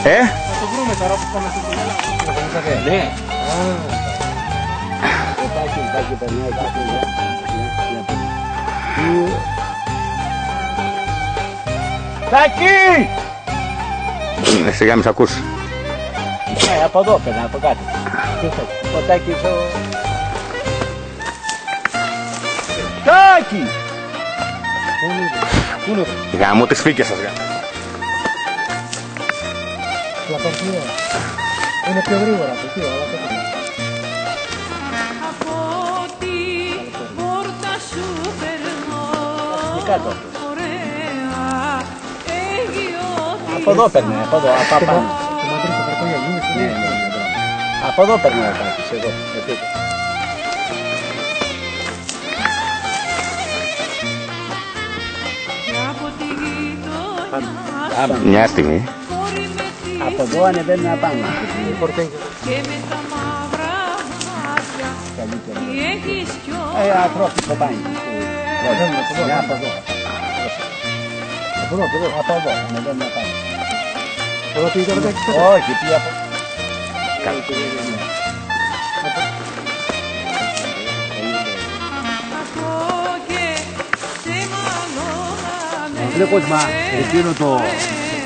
Θα το βρούμε τώρα που θα μας το ναι. Τάκη! Σιγά μη σ' ακούς. Ναι, από εδώ πέρα, από κάτω. Ο Τάκης ο... Τάκη! Γάμω τις φύκες σας, γάμω. Λαπαρχία. Είναι πιο γρήγορα από εκεί, αλλά το κάνω. Από τη πόρτα σου περνώ. Κάτω. Ωραία, Αίγυο. Από εδώ παίρνει, από εδώ, από πάνω. Το μαντρί το καρκόνια γίνει. Από εδώ παίρνει ο Τάκης, εδώ. Από τη γειτονιά Μια στιγμή. Από εδώ ανεβαίνει απάνω. και με τα μαύρα μάτια τι έχεις κιόλας. Ανθρώποι το πάνε. Μια από εδώ. Από εδώ, ανεβαίνει απάνω. Εδώ πήγε το Τάκης. Όχι, πήγε από... Ακούω και σε μαλώνανε. Λέω Κοσμά, εκείνο το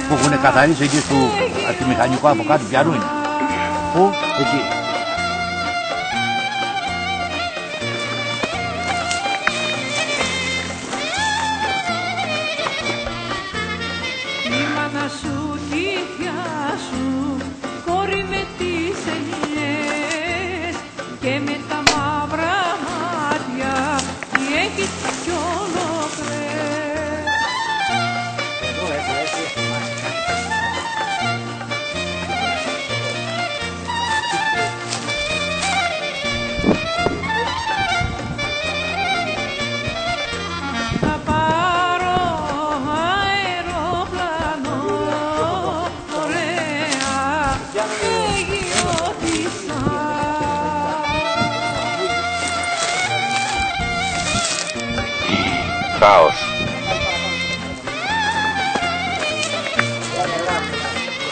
που έχουν καθαρίσει εκεί στο αρτιμηχανικό από κάτω, πιανού είναι. Πού, εκεί. Η μάνα σου, τη θεία σου, κόρη με τις ελιές και με τα μαύρα μάτια τι έχεις κι ολοκλές. Θα πάρω αεροπλάνο, ωραία, Αιγιώτισσα. Χάος.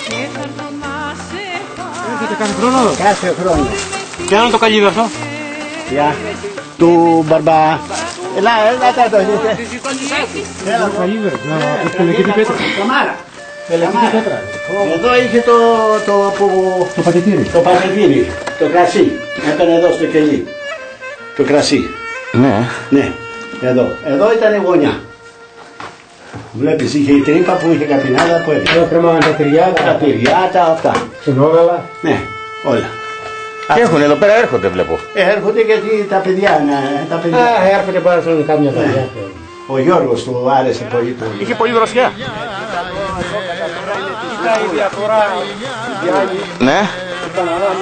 Και θα έρθω να σε πάρω. Έχετε κάνει χρόνο εδώ. Κάθε χρόνο. Ποιο είναι το καλύβι αυτό? Γεια. Του Μπαρμπά. Έλα, κάτω. Έλα το καλύβι. Από πελεκίτη πέτρα. Καμάρα. Πελεκίτη πέτρα. Εδώ είχε Το πατητήρι. το παπετήρι, το κρασί. Έπαιρνε εδώ στο κελί. Το κρασί. Ναι. Ναι, εδώ. Εδώ ήταν η γωνιά. Βλέπεις, είχε η τρύπα που είχε καπινάδα που έπαιρνε. Εδώ κρέμαγαν τα τυριά, Τα τυριά, τα αυτά. συνόγαλα. Ναι, όλα. Και έχουν εδώ πέρα, έρχονται βλέπω. Έρχονται γιατί τα παιδιά, τα παιδιά. Έρχονται πάρα να κάμια παιδιά. Ο Γιώργος του άρεσε πολύ το. Είχε πολύ δροσιά. Η διαφορά Ναι.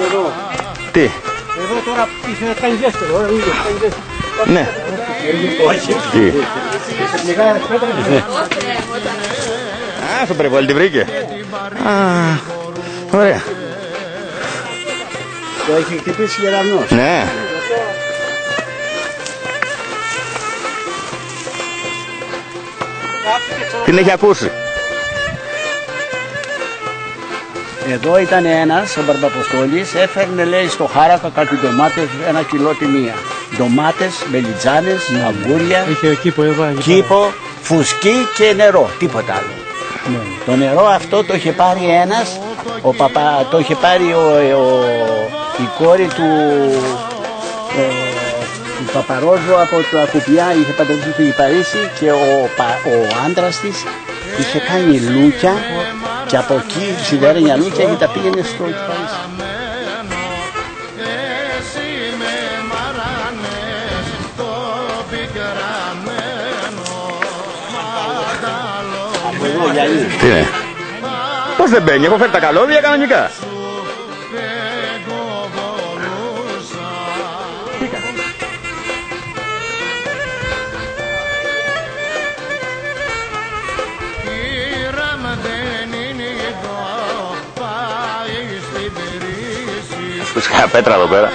εδώ. Τι. Εδώ τώρα είχε κάνει δεύτερο. Κάνει δεύτερο. Ναι. Όχι. Τι. Μεγάλες πέτρες. Α, στο περιβόλι τη βρήκε. Α, ωραία. Το έχει χτυπήσει γερανός. Ναι. Την έχει ακούσει. Εδώ ήταν ένας, ο Μπαρμπαποστόλης, έφερνε λέει στο χάρακα κάτι ντομάτες, 1 κιλό τη μία. Ντομάτες, μελιτζάνες, αυγούρια, Είχε κήπο εδώ. κήπο, φουσκί και νερό, τίποτα άλλο. Το νερό αυτό το είχε πάρει ένας, το είχε πάρει η κόρη του Παπαρόζου από το Ακουπιά, είχε παντρευτεί στο Παρίσι και ο άντρας της είχε κάνει λούκια και από εκεί σιδερένια λούκια και τα πήγαινε στο Παρίσι. Από εδώ γυαλί. Τι είναι. Πώς δεν μπαίνει, έχω φέρει τα καλώδια κανονικά. Σκάια πέτρα εδώ πέρα.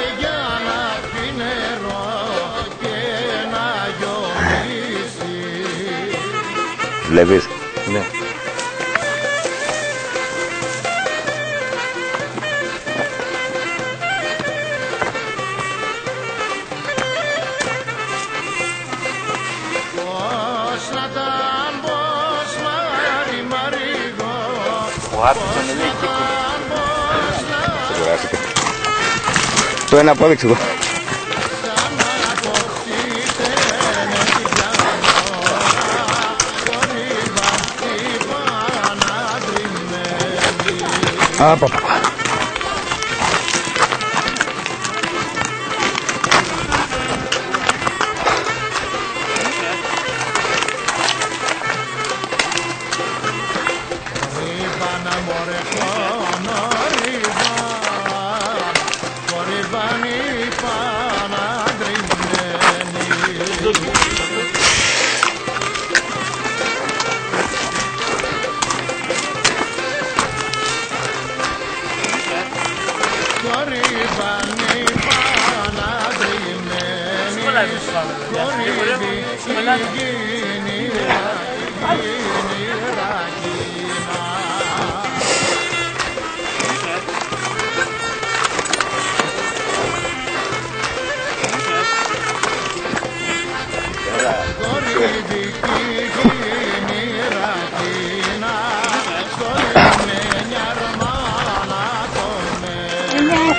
Βλέπεις. Ναι. άφησε με λέει κύκο. Σε κουράσετε. Το ένα που έδειξε εγώ. Απαπα.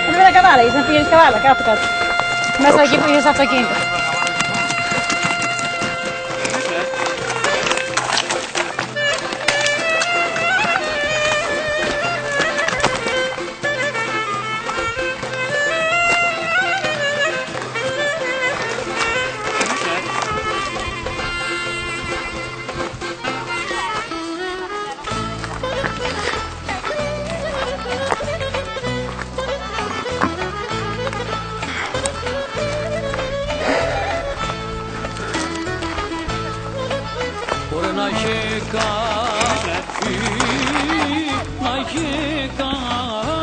Είναι τα καβάλα, είσαι να πηγαίνεις καβάλα, κάτω. Μέσα εκεί που είσαι αυτοκίνητο. να έχει κάτι, να έχει κάτι.